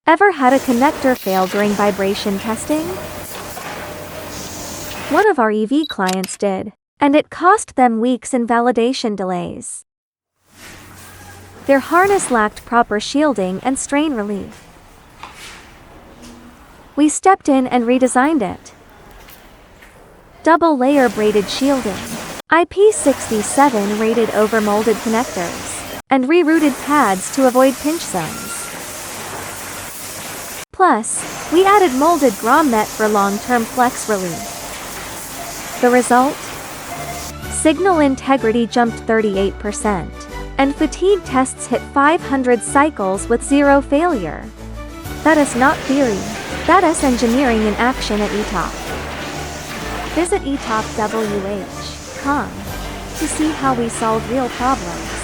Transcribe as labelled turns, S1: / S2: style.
S1: Ever had a connector fail during vibration testing? One of our EV clients did, and it cost them weeks in validation delays. Their harness lacked proper shielding and strain relief. We stepped in and redesigned it. Double-layer braided shielding, IP67 rated overmolded connectors, and rerouted pads to avoid pinch zones. Plus, we added molded grommet for long-term flex relief. The result? Signal integrity jumped 38%, and fatigue tests hit 500 cycles with zero failure. That is not theory, that is engineering in action at ETOP. Visit etopwh.com to see how we solve real problems.